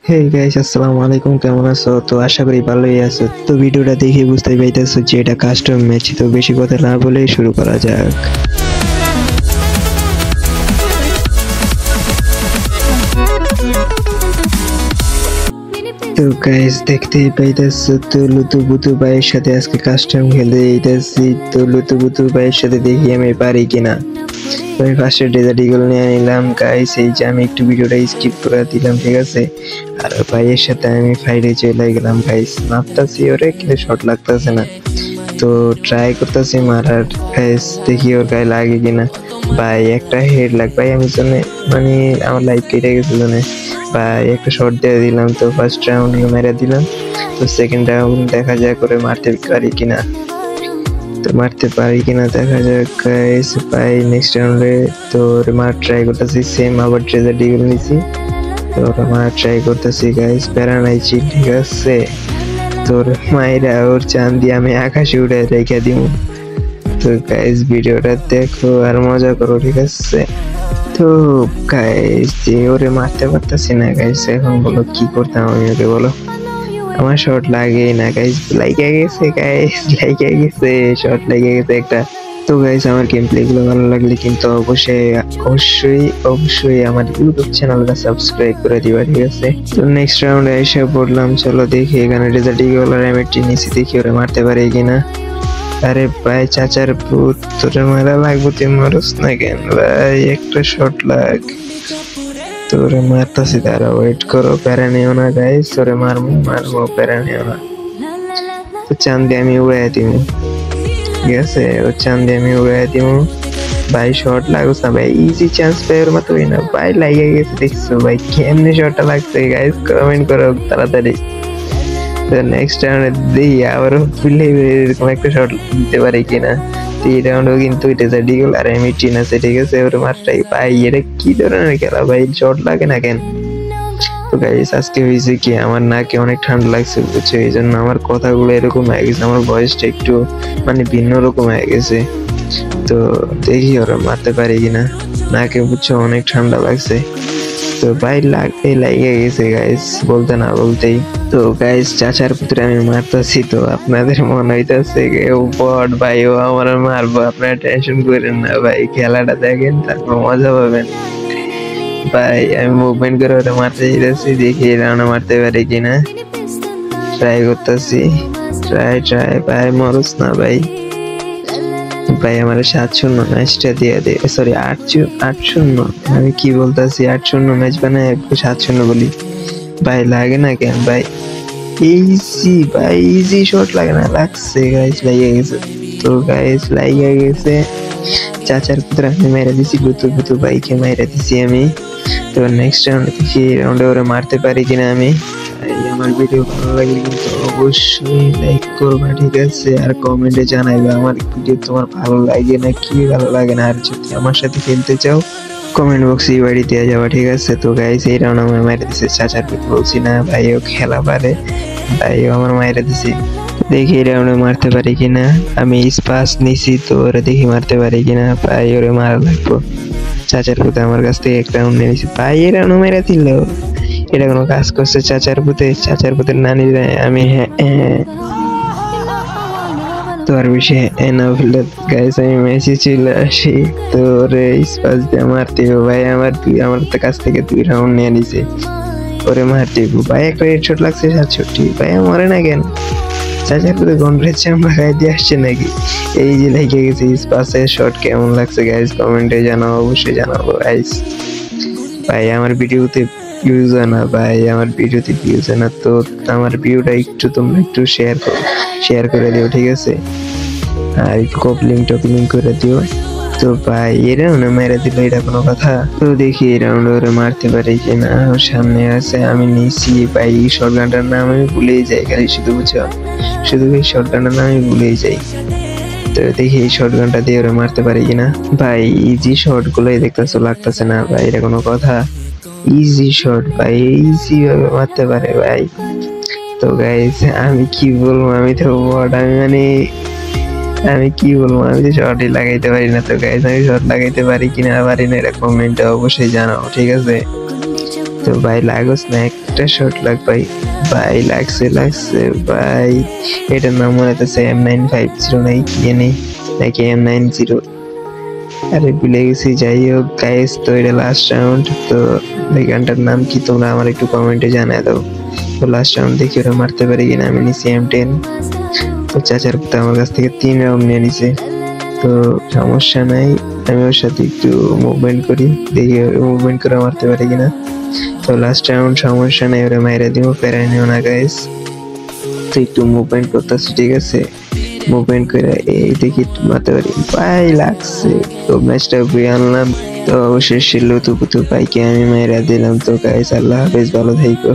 Hey guys, আসসালামু আলাইকুম। কেমন আছো? তো আশা করি ভালোই আছো। তো ভিডিওটা দেখে বুঝতে পাইতেছো যে এটা কাস্টম ম্যাচ। তো বেশি কথা না বলে শুরু করা যাক। তো গাইস দেখতেই পাইতেছো তো লুতুপুতু ভাইয়ের সাথে আজকে কাস্টম খেলতে যাইতেছি। তো লুতুপুতু ভাইয়ের সাথে দেখি আমি পারি কিনা। তো আমি ফার্স্টে ডেজার্ট ইগল নিয়ে নিলাম গাইস। এই যে আমি একটু ভিডিওটা স্কিপ করে দিলাম, ঠিক আছে। আর ভাইয়ের সাথে আমি ফাইটে চলে গেলাম গাইস। মারতাছি ওরে কিন্তু শট লাগতেছে না। তো ট্রাই করতেছি মারার গাইস, দেখি ওর গায়ে লাগে কিনা। ভাই একটা হেড লাগ ভাই, আমি জন্য মানে আমার লাইফ কেটে গেছিল না ভাই। একটা শট দিয়ে দিলাম, তো ফার্স্ট রাউন্ড মেরে দিলাম। তো সেকেন্ড রাউন্ড দেখা যায় করে মারতে পারি কিনা। তো মারতে পারি কিনা দেখা যাক গাইস। ভাই নেক্সট রাউন্ডে তো মার ট্রাই করতেছি, সেম আবার ট্রেজার ডিগল নিছি। তো মার ট্রাই করতেছি গাইস, প্যারা নাই চিল, ঠিক আছে। তোর মায়েরা ওর চান দিয়ে আমি আকাশে উড়ে রেখে দিব। তো গাইস ভিডিওটা দেখো আর মজা করো, ঠিক আছে। তো গাইস যে ওরে মারতে পারতাছি না গাইস, এখন বলো কি করতাম আমি, ওকে বলো। আমার শর্ট লাগে না গাইস, লাইগা গেছে গাইস, লাইগা গেছে, শর্ট লেগে গেছে একটা। তো গাইস আমার গেম প্লে গুলো ভালো লাগলে কিন্তু অবশ্যই আমার ইউটিউব চ্যানেলটা সাবস্ক্রাইব করে দিবা, ঠিক আছে। তো নেক্সট রাউন্ডে এসে পড়লাম, চলো দেখি এখানে রেজাল্ট ইগল আর এমএটি নিচে, দেখি ওরা মারতে পারে কিনা। আরে ভাই চাচার পুত, তোরে মারা লাগবো, তুই মারস না কেন ভাই, একটা শট লাগ। তোরে মারতাছি, তারা ওয়েট করো, প্যারা নিও না গাইস। তোরে মারবো প্যারা নিও না। তো চান্দে আমি উড়াই দিব, ঠিক আছে। ও চান্দে আমি উড়াই দিব ভাই। শর্ট লাগছ না ভাই, ইজি চান্স পাই ওর মতোই না ভাই, লাগে গেছে। দেখছো ভাই কেমনে শটটা লাগছে গাইস, কমেন্ট করো তাড়াতাড়ি। তো নেক্সট রাউন্ডে দেখি আবার ফিল্ডে এরকম একটা শট দিতে পারে কিনা। তো এই রাউন্ডেও কিন্তু ডেজার্ট ইগল আর এমএটি আছে, ঠিক আছে। ওর মারটাই ভাই, এটা কি ধরনের খেলা ভাই, শট লাগে না কেন। তো গাইস আজকে হয়েছে কি, আমার নাকে অনেক ঠান্ডা লাগছে বুঝছো, এই জন্য আমার কথাগুলো এরকম হয়ে গেছে, আমার ভয়েসটা একটু মানে ভিন্ন রকম হয়ে গেছে। তো দেখি ওরা মারতে পারে কিনা, নাকে বুঝছো অনেক ঠান্ডা লাগছে। তো ভাই লাগে গেছে গাইস, বলতে না বলতেই। তো গাইস চাচার পুত্রে আমি মারতেছি, তো আপনাদের মনে হইতেছে ও বট ভাই, ও আমার মারবো, আপনারা টেনশন করেন না ভাই, খেলাটা দেখেন তারপর মজা পাবেন ভাই। আমি মুভমেন্ট করে ওটা মারতে চাইতেছি, দেখি রাউন্ডে মারতে পারি কিনা, ট্রাই করতেছি। ট্রাই ভাই, মরস না ভাই। ভাই আমার 7-0 ম্যাচটা দিয়ে দে, সরি 8-0, আমি কি বলতেছি, 8-0 ম্যাচ বানায় 7-0 বলি ভাই। লাগে না কেন ভাই, ইজি ভাই, ইজি শট লাগে না, লাগছে গাইস, লাগিয়ে গেছে। তো গাইস লাগিয়ে গেছে, চাচার পুত্র আমি মেরে দিছি, গুতু ভাইকে মেরে দিছি আমি। তো নেক্সট রাউন্ডে দেখি রাউন্ডে ওরা মারতে পারি কিনা আমি। আমার ভিডিও ভালো লাগলে কিন্তু অবশ্যই লাইক করবে, ঠিক আছে। আর কমেন্টে জানাইবে আমার ভিডিও তোমার ভালো লাগে না কি ভালো লাগে না। আর যদি আমার সাথে খেলতে চাও কমেন্ট বক্সে ইউআইডি দেওয়া যাবে, ঠিক আছে। তো গাইস এই রাউন্ড আমার মাইরে দিছে, চাচার পুত্র বলছি না ভাই, ও খেলা পারে ভাই, ও আমার মাইরে দিছে। দেখি এই রাউন্ডে মারতে পারি কিনা, আমি স্পাস নিছি, তো ওরা দেখি মারতে পারি কিনা ভাই, ওরে মারা লাগবো। চাচার পুতে আমার কাছ থেকে একটা রাউন্ড নিয়েছি ভাই, এই রাউন্ড মেরে দিল, এটা কোনো কাজ করছে চাচার পুতের নানি আমি। হ্যাঁ তো আর বেশি না ফেলে গাইস, আমি মেসি চলে আসি। তো ওরে স্পাস দিয়ে মারতে ভাই, আমার কাছ থেকে 2 রাউন্ড নিয়ে নিছে, ওরে মারতে ভাই। একটা হেডশট লাগছে 67 ভাই, মরে না কেন, চাচার পুতে গন্ডরের চামড়া গায়ে দিয়ে আসছে নাকি। এই যে লেগে গেছে স্পাসের শট, কেমন লাগছে গাইস কমেন্টে জানাও, অবশ্যই জানাবো গাইস। ভাই আমার ভিডিওতে ভিউজ হয় না ভাই, আমার ভিডিওতে ভিউজ হয় না, তো আমার ভিউটা একটু তোমরা একটু শেয়ার করে দিও, ঠিক আছে। আর একটু টপলিং করে দিও। তো ভাই এই রাউন্ডে মেরে দিল, এটা কোনো কথা। তো দেখি এই রাউন্ডে ওরা মারতে পারে কিনা, ওর সামনে আছে, আমি নিছি ভাই। শর্ট গানটার নাম আমি ভুলেই যাই খালি, শুধু এই শর্ট গানটার নাম আমি ভুলেই যাই। তো দেখি এই শর্ট গানটা দিয়ে ওরা মারতে পারে কিনা ভাই। ইজি শর্ট গুলোই দেখতেছো, লাগতেছে না ভাই, এটা কোনো কথা। ইজি শট ভাই, ইজি ভাবে মারতে পারে ভাই। তো গাইস আমি কি বলবো, আমি তো বট, আমি কি বলবো, আমি তো শর্টই লাগাইতে পারি না। তো গাইস আমি শর্ট লাগাইতে পারি কিনা পারি না, এটা কমেন্টে অবশ্যই জানাও, ঠিক আছে। তো ভাই লাগোস না একটা একটা শট লাগ ভাই। ভাই লাগছে ভাই। এটার নাম মনে হচ্ছে M950 নাই কি জানি, নাকি M90। আরে ভুলে গেছি। যাই হোক গাইস, তো এটা লাস্ট রাউন্ড। তো এই গানটার নাম কি তোমরা আমার একটু কমেন্টে জানায় দাও। তো লাস্ট রাউন্ড দেখি ওরা মারতে পারে কিনা। আমি নিছি M10। তো চাচার পুতে আমার কাছ থেকে 3 রাউন্ড নিয়ে নিছে। তো সমস্যা নাই, আমি ওর সাথে একটু মুভমেন্ট করি, দেখি মুভমেন্ট করে মারতে পারি কিনা। তো লাস্ট রাউন্ড সমস্যা নাই, ওরা মাইরা দিব, প্যারা নিও না গাইস। তো একটু মুভমেন্ট করতেছি, ঠিক আছে? মুভমেন্ট করে এই দেখি মারতে পারি। ভাই লাগছে। তো ম্যাচটা বুয়ে আনলাম। তো অবশেষে লুতু পুতু পাইকে আমি মাইরা দিলাম। তো গাইস আল্লাহ হাফেজ, ভালো থাইকো।